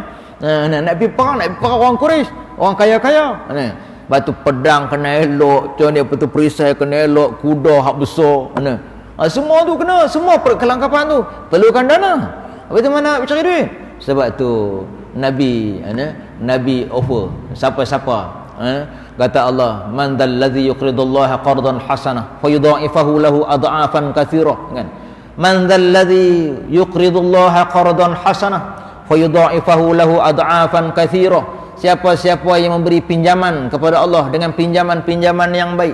Nak pergi perang orang Quraisy, orang kaya-kaya kan. Batu pedang kena elok, macam ni, betul perisai kena elok, kuda hak besar mana. Semua tu kena, semua kelengkapan tu perlukan dana. Bagaimana nak cari duit? Sebab tu Nabi offer siapa-siapa, kata Allah, man dzal ladzi yuqridullaha qardan hasanah fayudha'ifahu lahu ad'afan katsira kan. Man dzal ladzi yuqridullaha qardan hasanah fayudha'ifahu lahu ad'afan katsira. Siapa-siapa yang memberi pinjaman kepada Allah dengan pinjaman-pinjaman yang baik,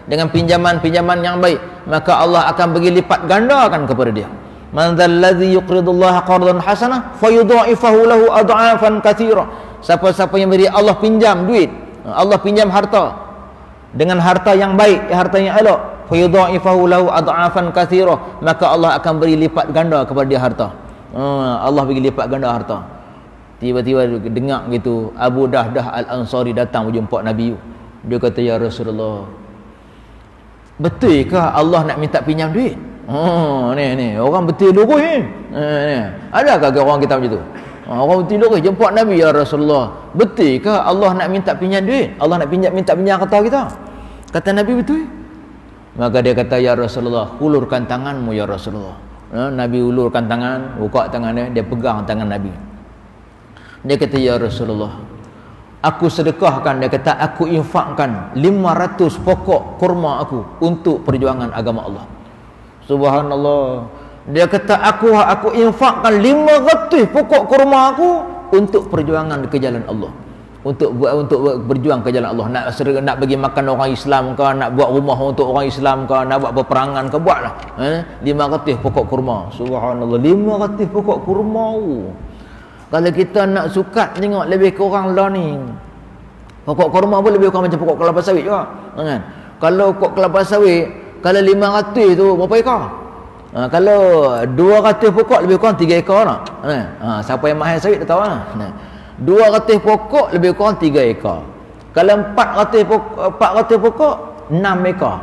dengan pinjaman-pinjaman yang baik, maka Allah akan bagi lipat gandakan kepada dia. Man dzal ladzi yuqridullaha qardan hasanah fayudha'ifahu lahu ad'afan katsira. Siapa-siapa yang beri Allah pinjam duit, Allah pinjam harta dengan harta yang baik, harta yang elok, fayudha'ifahu lahu ad'afan katsira, maka Allah akan beri lipat ganda kepada dia harta. Allah bagi lipat ganda harta. Tiba-tiba dengar gitu, Abu Dahdah Al-Ansari datang berjumpa Nabi. Dia kata, ya Rasulullah, betulkah Allah nak minta pinjam duit? Ni orang betul lurus ni. Adakah orang kita macam tu? Orang betul lurus jumpa Nabi, ya Rasulullah, betulkah Allah nak minta pinjam duit? Allah nak minta pinjam harta kita? Kata Nabi, betul. Maka dia kata, ya Rasulullah, ulurkan tanganmu ya Rasulullah. Nabi ulurkan tangan, buka tangan dia pegang tangan Nabi. Dia kata, ya Rasulullah, aku sedekahkan, dia kata, aku infakkan 500 pokok kurma aku untuk perjuangan agama Allah. Subhanallah. Dia kata, aku infakkan 500 pokok kurma aku untuk perjuangan ke jalan Allah, untuk berjuang ke jalan Allah. Nak bagi makan orang Islam ke, nak buat rumah untuk orang Islam ke, nak buat peperangan ke, buatlah. 500 pokok kurma. Subhanallah, 500 pokok kurma. Kalau kita nak sukat tengok lebih kurang lah ni, pokok kurma pun lebih kurang macam pokok kelapa sawit juga kan. Kalau pokok kelapa sawit, kalau 500 tu berapa ekor? Kalau 200 pokok lebih kurang 3 ekor lah. Siapa yang mahal sawit dia tahu lah. 200 pokok lebih kurang 3 ekor. Kalau 400 pokok 6 ekor.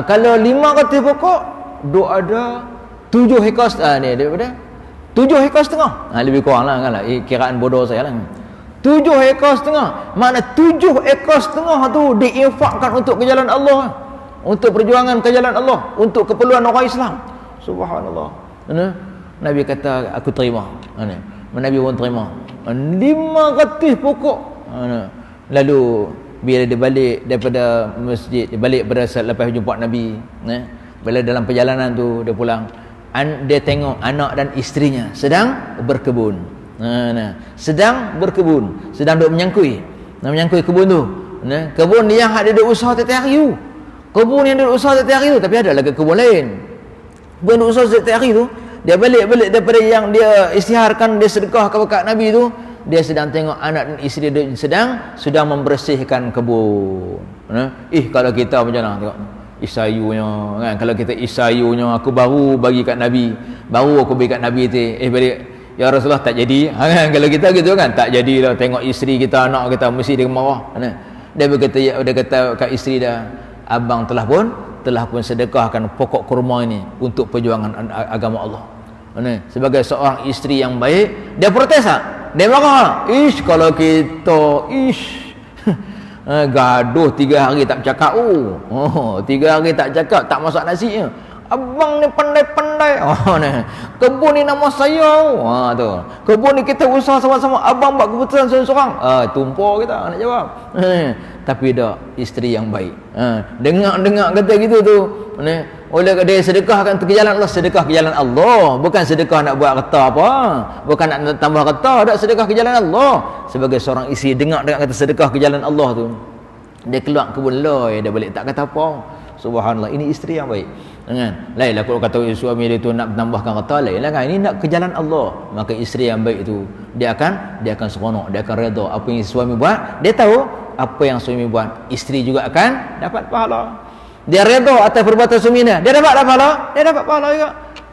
Kalau 500 pokok duk ada 7 ekor. Ni daripada 7 ekor setengah. Lebih kurang lah kan lah. Kiraan bodoh saya lah. 7 ekor setengah. Makna 7 ekor setengah tu diinfakkan untuk ke jalan Allah, untuk perjuangan ke jalan Allah, untuk keperluan orang Islam. Subhanallah. Nabi kata, aku terima. Nabi pun terima 500 pokok. Lalu bila dia balik daripada masjid, dia balik pada lepas jumpa Nabi, bila dalam perjalanan tu dia pulang, dia tengok anak dan isterinya sedang berkebun. Sedang berkebun, sedang duk menyangkui kebun tu. Kebun yang dia duk usaha tiap hari tu. Kebun yang dia duk usaha tiap hari tu, tapi ada lagi kebun lain. Kebun duk usaha tiap hari tu, dia balik daripada yang dia isytiharkan, dia sedekah kepada Nabi tu, dia sedang tengok anak dan isteri dia sedang membersihkan kebun. Kalau kita macam mana tengok isayunya kan, kalau kita isayunya, aku baru bagi kat Nabi, baru aku bagi kat Nabi tu, balik, ya Rasulullah, tak jadi kan. Kalau kita gitu kan, tak jadilah, tengok isteri kita, anak kita, mesti dia marah. Dia kata kat isteri dia, abang telah pun sedekahkan pokok kurma ini untuk perjuangan agama Allah. Sebagai seorang isteri yang baik, dia protes tak? Dia marah. Kalau kita gaduh 3 hari tak bercakap. 3 hari tak cakap, tak masak nasi. Abang ni pandai-pandai. Kebun ni nama saya. Tu. Kebun ni kita usaha sama-sama. Abang buat keputusan seorang-seorang. Tumpah kita nak jawab. Tapi dah isteri yang baik. Dengar kata gitu tu. Oleh dia sedekahkan ke jalan Allah, sedekah ke jalan Allah, bukan sedekah nak buat harta apa, bukan nak tambah harta, tak, sedekah ke jalan Allah. sebagai seorang isteri dengar kata sedekah ke jalan Allah tu, dia keluar kebun loy, dia balik tak kata apa. Subhanallah, ini isteri yang baik. Kan? Lainlah kalau kata suami dia tu nak menambahkan kata, lainlah kan, ini nak ke jalan Allah. Maka isteri yang baik itu dia akan seronok, dia akan redha apa yang suami buat. Dia tahu apa yang suami buat, isteri juga akan dapat pahala. Dia redha atas perbuatan suami dia dapat pahala, dia dapat pahala juga.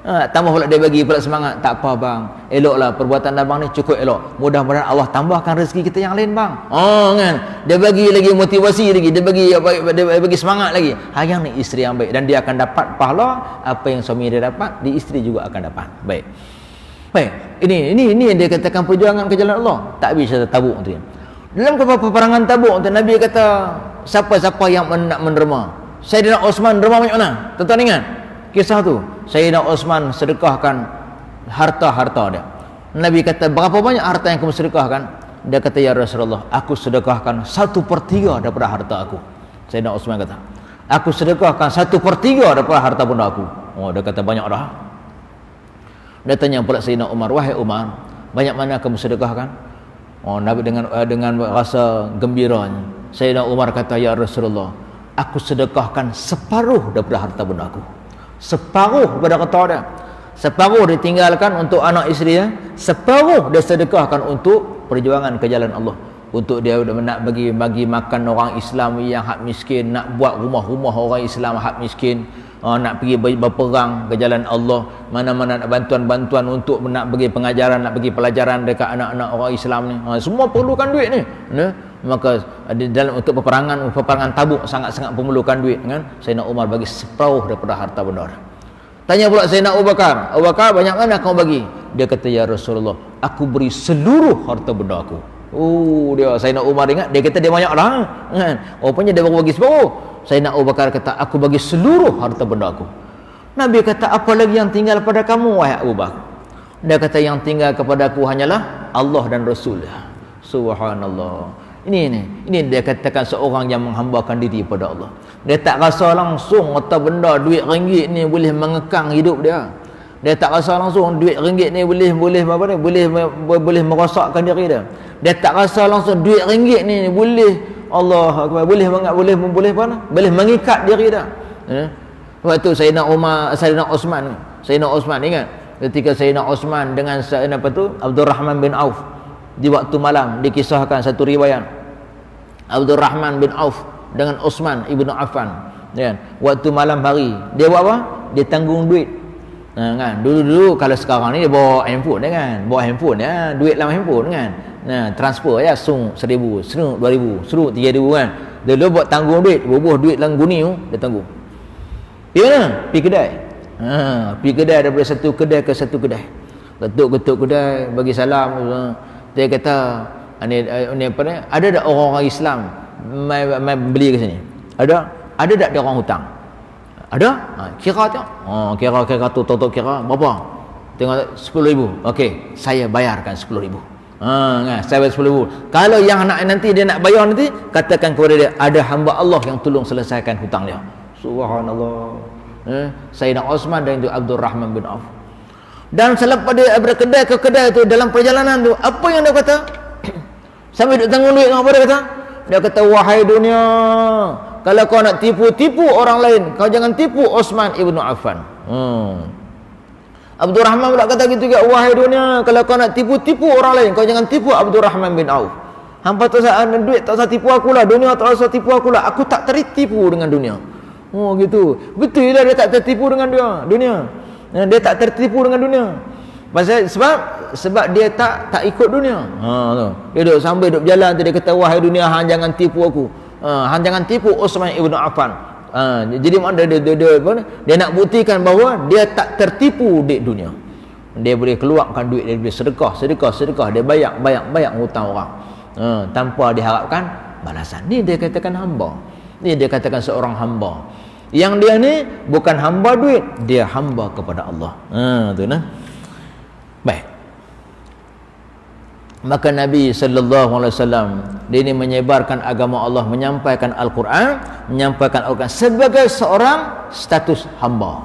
Tambah pula dia bagi pula semangat, tak apa bang, eloklah perbuatan abang ni cukup elok, mudah-mudahan Allah tambahkan rezeki kita yang lain bang. Kan, dia bagi lagi motivasi lagi, dia bagi semangat lagi. Yang ni isteri yang baik, dan dia akan dapat pahala apa yang suami dia dapat, di isteri juga akan dapat. Baik, ini yang dia katakan perjuangan ke jalan Allah. Tak bisa Tabuk tu. Dalam peperangan Tabuk tu, Nabi kata siapa-siapa yang nak menderma, Sayyidina Osman derma macam mana? Tuan-tuan ingat kisah tu? Sayyidina Osman sedekahkan harta-harta dia. Nabi kata, berapa banyak harta yang kamu sedekahkan? Dia kata, ya Rasulullah, aku sedekahkan 1/3 daripada harta aku. Sayyidina Osman kata, aku sedekahkan 1/3 daripada harta benda aku. Dia kata, banyak dah. Dia tanya pula Sayyidina Umar, wahai Umar, banyak mana kamu sedekahkan? Nabi dengan rasa gembiranya, Sayyidina Umar kata, ya Rasulullah, aku sedekahkan separuh daripada harta benda aku. Separuh daripada harta dia. Separuh ditinggalkan untuk anak isteri dia, separuh dia sedekahkan untuk perjuangan ke jalan Allah, untuk dia nak bagi makan orang Islam yang hak miskin, nak buat rumah-rumah orang Islam hak miskin, nak pergi berperang ke jalan Allah, mana-mana nak bantuan-bantuan untuk nak bagi pengajaran, nak bagi pelajaran dekat anak-anak orang Islam ni. Semua perlukan duit ni. Maka dalam untuk peperangan Tabuk sangat-sangat memerlukan duit kan. Sayyidina Umar bagi separuh daripada harta benda. Tanya pula Sayyidina Abu Bakar, Abu Bakar, banyak mana kau bagi? Dia kata, ya Rasulullah, aku beri seluruh harta benda aku. Dia Sayyidina Umar ingat, dia kata dia banyak dah kan. Rupanya dia baru bagi separuh. Sayyidina Abu Bakar kata, aku bagi seluruh harta benda aku. Nabi kata, apa lagi yang tinggal pada kamu wahai Abu Bakar? Dia kata, yang tinggal kepada aku hanyalah Allah dan Rasul. Subhanallah. Ini dia katakan seorang yang menghambakan diri pada Allah. Dia tak rasa langsung harta benda duit ringgit ni boleh mengekang hidup dia. Dia tak rasa langsung duit ringgit ni boleh merosakkan diri dia. Dia tak rasa langsung duit ringgit ni boleh boleh mengikat diri dia. Waktu Sayyidina Osman ingat ketika Sayyidina Osman dengan Abdul Rahman bin Auf di waktu malam, dikisahkan satu riwayat, Abdul Rahman bin Auf dengan Osman ibnu Affan, kan, waktu malam hari dia buat apa? Dia tanggung duit. Kan, dulu kalau sekarang ni dia bawa handphone kan, duit dalam handphone kan. Transfer ya, sung 1,000, sung 2,000, sung 3,000 kan. Dia dulu buat tanggung duit, bubuh duit dalam guni tu, dia tanggung. Pergi mana? Pergi kedai. Pergi kedai, daripada satu kedai ke satu kedai. Ketuk kedai, bagi salam. Dia kata, ada tak orang-orang Islam mai beli ke sini? Ada tak dia orang hutang? Ada? Kira tengok. Kira tu tok kira berapa? Tengok 10,000. Okey, saya bayarkan 10,000. Kan, saya bayar 10,000. Kalau yang nanti dia nak bayar nanti, katakan kepada dia, ada hamba Allah yang tolong selesaikan hutang dia. Subhanallah. Sayyidina Osman dan itu Abdul Rahman bin Auf. Dan selepas dia berkedai ke kedai tu, dalam perjalanan tu, apa yang dia kata? Sambil duk tanggung duit, apa dia kata? Dia kata, wahai dunia, kalau kau nak tipu orang lain, kau jangan tipu Osman ibnu Affan. Abdul Rahman pula kata gitu juga, wahai dunia, kalau kau nak tipu orang lain, kau jangan tipu Abdul Rahman bin Auf. Hampa tak usah duit, tak usah tipu aku lah, dunia tak usah tipu aku lah, aku tak tertipu dengan dunia. Gitu. Betul lah, dia tak tertipu dengan dunia. Dia tak tertipu dengan dunia. Sebab dia tak ikut dunia. Dia duduk sambil duduk berjalan tu, dia kata, wahai dunia, hang jangan tipu aku. Hang jangan tipu Osman ibnu Affan. Jadi mana dia nak buktikan bahawa dia tak tertipu di dunia. Dia boleh keluarkan duit, dia boleh sedekah, dia bayar hutang orang tanpa diharapkan balasan. Ni dia katakan hamba. Ni dia katakan seorang hamba. Yang dia ni bukan hamba duit, dia hamba kepada Allah. Tu nah. Baik. Maka Nabi sallallahu alaihi wasallam dia ini menyebarkan agama Allah, menyampaikan Al-Quran, sebagai seorang status hamba.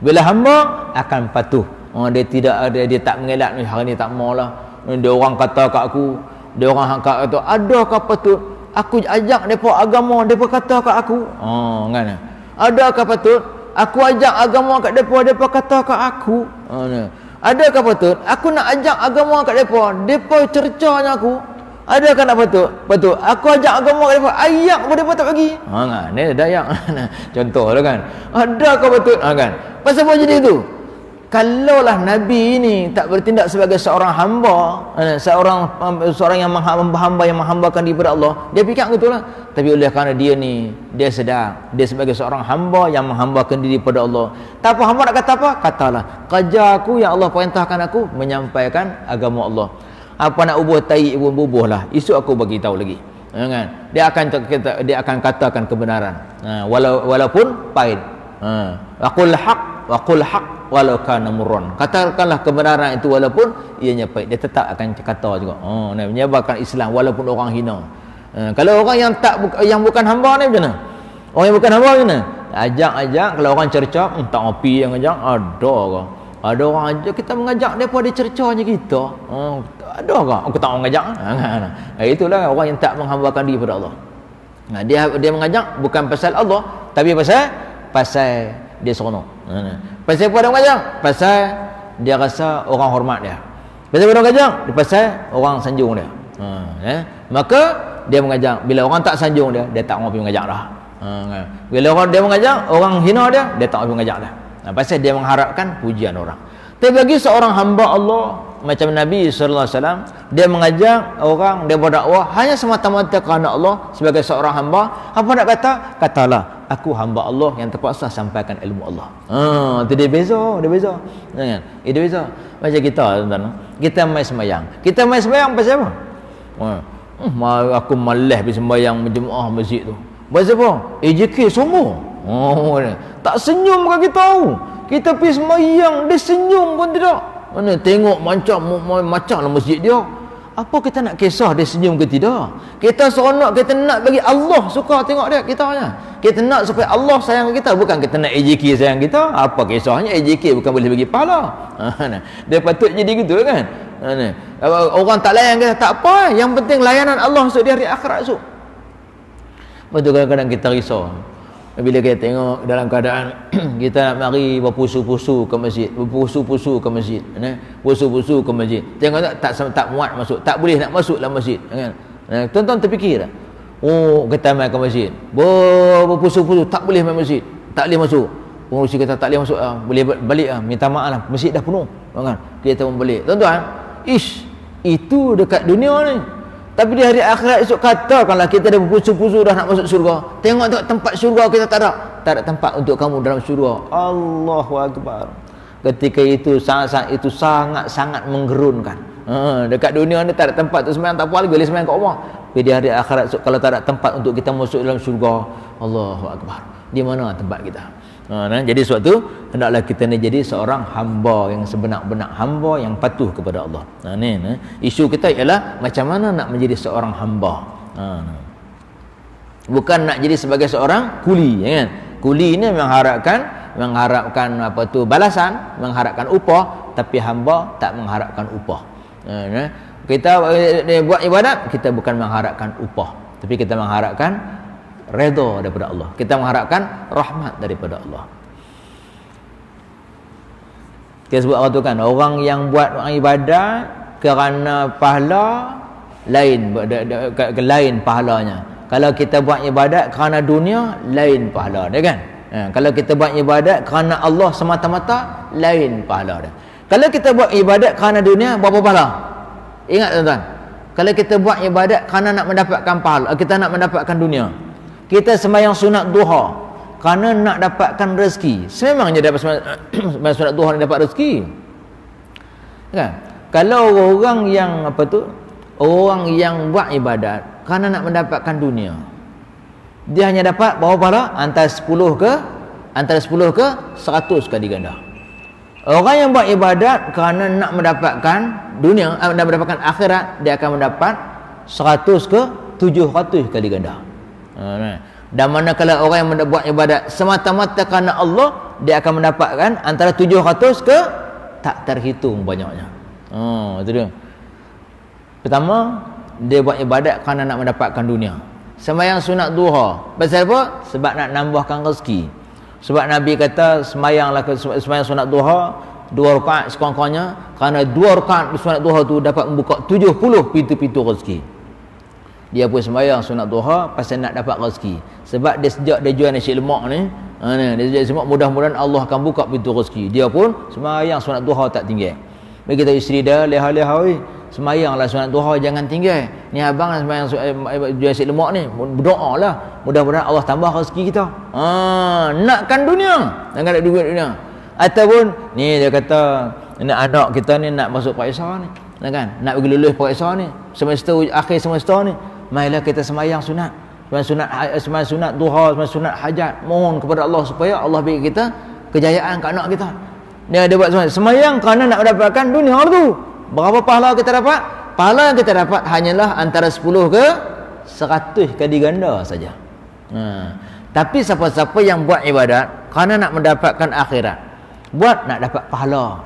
Bila hamba akan patuh. Dia tak mengelak ni, hari ni tak maulah. Dia orang kata kat aku, Dia orang hangkat kata, adakah patut aku ajak depa agama, depa kata kat aku? Kan. Adakah patut aku ajak agama kat depa, depa kata kat aku? Adakah patut aku nak ajak agama kat depa, depa cercanya aku? Adakah nak patut? Patut aku ajak agama kat depa, ayak pun depa tak bagi. Kan. Ni ada ayak. Contohlah kan. Adakah patut? Kan. Pasal apa jadi itu? Kalaulah Nabi ini tak bertindak sebagai seorang hamba, seorang yang hamba yang menghambakan diri kepada Allah, dia fikir betul lah. Tapi oleh kerana dia ni, dia sedar, dia sebagai seorang hamba yang menghambakan diri kepada Allah. Tak apa hamba nak kata apa? Katalah. Kerja aku yang Allah perintahkan aku menyampaikan agama Allah. Apa nak ubuh tai pun bubuhlah. Esok aku bagi tahu lagi. Kan? Dia akan katakan kebenaran. Walaupun pahit. Waqul haq walau kana murran. Katakanlah kebenaran itu walaupun ianya pahit, dia tetap akan kata juga. Menyebarkan Islam walaupun orang hina. Kalau orang yang bukan hamba ni macam mana? Orang yang bukan hamba macam mana? Ajak kalau orang cerca, tak ngopi yang ajak, ada orang ajak kita mengajak depa dia cercanya kita. Ada ke? Aku tak mengajak. Itulah orang yang tak menghambakan diri kepada Allah. Dia mengajak bukan pasal Allah, tapi pasal dia seronok. Pasal apa dia mengajak? Pasal dia rasa orang hormat dia. Pasal apa dia mengajak? Pasal orang sanjung dia. Maka dia mengajak. Bila orang tak sanjung dia, dia tak mau pergi mengajak dah. Bila dia mengajak, orang hina dia tak mau pergi mengajak dah. Pasal dia mengharapkan pujian orang. Tapi bagi seorang hamba Allah macam Nabi sallallahu alaihi wasallam, dia mengajak orang, dia berdakwah hanya semata-mata kerana Allah sebagai seorang hamba. Apa nak kata? Katalah, aku hamba Allah yang terpaksa sampaikan ilmu Allah. Itu dia beza. Kan? Dia beza. Macam kita tuan-tuan, kita mai sembahyang. Kita mai sembahyang pasal apa? Aku malas pergi sembahyang berjemaah masjid tu. Pasal apa? AJK semua. Tak senyum ke kita tahu. Kita pergi sembahyang, dia senyum pun tidak. Mana tengok macam lah masjid dia. Apa kita nak kisah dia senyum ke tidak? Kita seronok, kita nak bagi Allah suka tengok dia, kita hanya. Kita nak supaya Allah sayang kita, bukan kita nak AJK sayang kita. Apa kisahnya AJK bukan boleh bagi pahala. Dia patut jadi gitu kan? Orang tak layan kita, tak apa. Yang penting layanan Allah esok di hari akhirat esok. Betul, kadang-kadang kita risau. Bila kita tengok dalam keadaan kita nak mari berpusu-pusu ke masjid, Pusu-pusu ke masjid. Tengok tak muat masuk, tak boleh nak masuk dalam masjid, kan? Tuan-tuan terfikir tak? Kita mai ke masjid, berpusu-pusu, tak boleh mai masjid, tak boleh masuk. Pengurusi kata tak boleh masuk, boleh balik minta maaf lah, masjid dah penuh, kan? Kita pun balik. Tuan-tuan, itu dekat dunia ni. Tapi di hari akhirat esok katakanlah kita dah berpusu-pusu dah nak masuk syurga. Tengok tempat syurga kita tak ada tempat untuk kamu dalam syurga. Allahu akbar. Ketika itu sangat menggerunkan. Dekat dunia ni tak ada tempat untuk sembahyang, tak apa lagi boleh sembahyang kat rumah. Tapi di hari akhirat esok kalau tak ada tempat untuk kita masuk dalam syurga, Allahu akbar. Di mana tempat kita? Jadi suatu hendaklah kita ni jadi seorang hamba yang sebenar-benar hamba yang patuh kepada Allah. Isu kita ialah macam mana nak menjadi seorang hamba. Bukan nak jadi sebagai seorang kuli, kan? Kuli ni mengharapkan apa tu balasan, mengharapkan upah, tapi hamba tak mengharapkan upah. Kita buat ibadat, kita bukan mengharapkan upah, tapi kita mengharapkan redha daripada Allah. Kita mengharapkan rahmat daripada Allah. Kita sebut waktu kan, orang yang buat ibadat kerana pahala lain pahalanya. Kalau kita buat ibadat kerana dunia, lain pahala dia, kan? Kalau kita buat ibadat kerana Allah semata-mata, lain pahala dia. Kalau kita buat ibadat kerana dunia, berapa pahala? Ingat tuan-tuan, kalau kita buat ibadat kerana nak mendapatkan pahala, kita nak mendapatkan dunia. Kita sembahyang sunat duha kerana nak dapatkan rezeki. Sememangnya dapat sembahyang sunat duha nak dapat rezeki. Kan? Kalau orang yang orang yang buat ibadat kerana nak mendapatkan dunia, dia hanya dapat berapa pahala? Antara 10 ke 100 kali ganda. Orang yang buat ibadat kerana nak mendapatkan dunia, nak mendapatkan akhirat, dia akan mendapat 100 ke 700 kali ganda. Dan manakala orang yang buat ibadat semata-mata kerana Allah, dia akan mendapatkan antara 700 ke tak terhitung banyaknya. Itu dia. Pertama, dia buat ibadat kerana nak mendapatkan dunia. Sembahyang sunat duha, pasal apa? Sebab nak nambahkan rezeki. Sebab Nabi kata sembahyanglah sembahyang sunat duha 2 rakaat sekurang-kurangnya, kerana 2 rakaat sunat duha tu dapat membuka 70 pintu-pintu rezeki. Dia pun sembahyang sunat duha pasal nak dapat rezeki. Sebab dia sejak dia jual nasi lemak ni, dia sejak lemak, mudah-mudahan Allah akan buka pintu rezeki. Dia pun sembahyang sunat duha tak tinggal. Bagi kita isteri dia leha-leha, sembahyanglah sunat duha jangan tinggal. Ni abang sembahyang jual nasi lemak ni, berdoalah mudah-mudahan Allah tambah rezeki kita. Nakkan dunia, jangan nak duit dunia. Ataupun ni dia kata anak kita ni nak masuk peksa ni, kan? Nak pergi lulus peksa ni, semester akhir semester ni, marilah kita sembahyang sunat. Sembahyang sunat duha, sembahyang sunat hajat. Mohon kepada Allah supaya Allah bagi kita kejayaan kat anak kita. Dia ada buat sembahyang kerana nak mendapatkan dunia tu. Berapa pahala kita dapat? Pahala yang kita dapat hanyalah antara 10 ke 100 kali ganda saja. Tapi siapa-siapa yang buat ibadat kerana nak mendapatkan akhirat, buat nak dapat pahala.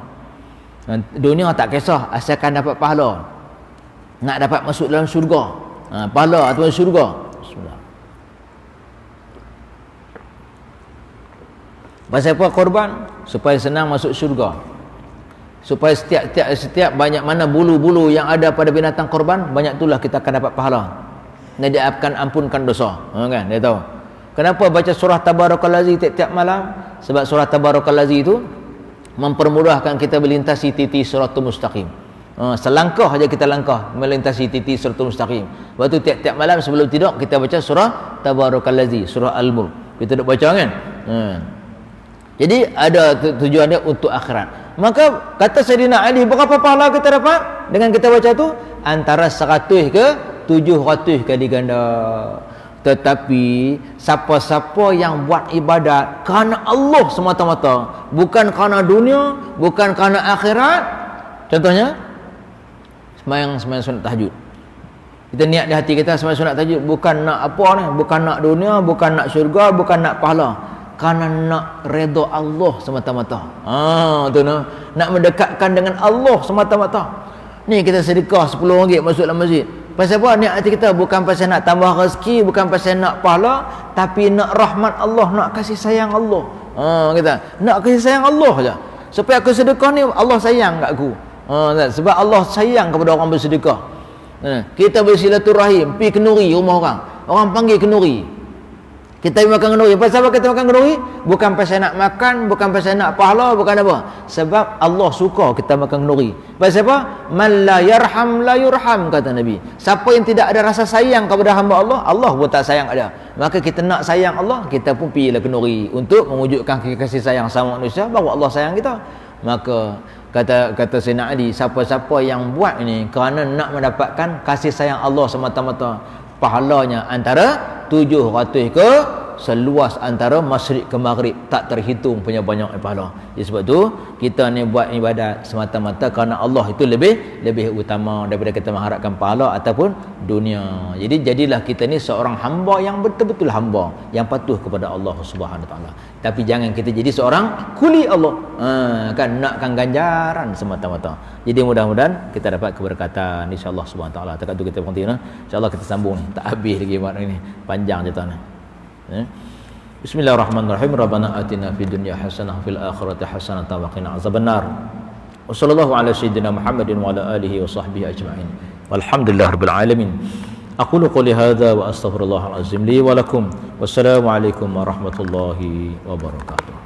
Dunia tak kisah, asalkan dapat pahala. Nak dapat masuk dalam syurga, pahala atau syurga. Pasal apa korban? Supaya senang masuk syurga. Supaya setiap banyak mana bulu-bulu yang ada pada binatang korban, banyak itulah kita akan dapat pahala. Dan dia akan ampunkan dosa. Kan? Dia tahu. Kenapa baca surah Tabarakallazi tiap-tiap malam? Sebab surah Tabarakallazi itu mempermudahkan kita melintasi titik siratul mustaqim. Selangkah aja kita langkah melintasi titik siratul mustaqim. Lepas tu tiap-tiap malam sebelum tidur kita baca surah Tabarakallazi, surah Al-Mulk. Kita duk baca kan? Jadi ada tujuannya untuk akhirat. Maka kata Sayyidina Ali, berapa pahala kita dapat dengan kita baca tu? Antara 100 ke 700 kali ganda. Tetapi siapa-siapa yang buat ibadat kerana Allah semata-mata, bukan kerana dunia, bukan kerana akhirat. Contohnya sembahyang sunat tahajud. Kita niat di hati kita sembahyang sunat tahajud bukan nak apa ni, bukan nak dunia, bukan nak syurga, bukan nak pahala, kerana nak redha Allah semata-mata. Tu nak mendekatkan dengan Allah semata-mata. Ni kita sedekah RM10 masuk dalam masjid. Pasal apa? Niat hati kita bukan pasal nak tambah rezeki, bukan pasal nak pahala, tapi nak rahmat Allah, nak kasih sayang Allah. Kita nak kasih sayang Allah saja. Supaya aku sedekah ni Allah sayang kat aku. Sebab Allah sayang kepada orang bersedekah. Kita bersilaturahim, pergi kenuri rumah orang. Orang panggil kenuri. Kita makan kenduri. Pasal apa kita makan kenduri? Bukan pasal nak makan, bukan pasal nak pahala, bukan apa. Sebab Allah suka kita makan kenduri. Pasal apa? Man la yarham la yurham, kata Nabi. Siapa yang tidak ada rasa sayang kepada hamba Allah, Allah pun tak sayang ada. Maka kita nak sayang Allah, kita pun pergilah kenduri untuk mewujudkan kasih sayang sama manusia, baru Allah sayang kita. Maka kata Sayyidina Ali, siapa-siapa yang buat ini kerana nak mendapatkan kasih sayang Allah semata-mata, pahalanya antara 700 ke seluas antara masyrik ke maghrib, tak terhitung punya banyak pahala. Jadi sebab tu kita ni buat ibadat semata-mata kerana Allah itu lebih utama daripada kita mengharapkan pahala ataupun dunia. Jadi jadilah kita ni seorang hamba yang betul-betul hamba yang patuh kepada Allah Subhanahu Wa Taala. Tapi jangan kita jadi seorang kuli Allah, kan nakkan ganjaran semata-mata. Jadi mudah-mudahan kita dapat keberkatan insya-Allah Subhanahu Wa Taala. Takat tu kita berhenti, insya-Allah kita sambung ni. Tak habis lagi buat ini. Panjang cerita ni. Bismillahirrahmanirrahim. Rabbana atina fid dunya hasanah fil akhirati hasanah wa qina azabannar. Wa sallallahu ala sayyidina Muhammadin wa ala alihi wa sahbihi ajma'in. Walhamdulillahirabbil alamin. Aqulu qouli hadza wa astaghfirullahal azim li wa lakum. Wassalamu alaikum warahmatullahi wabarakatuh.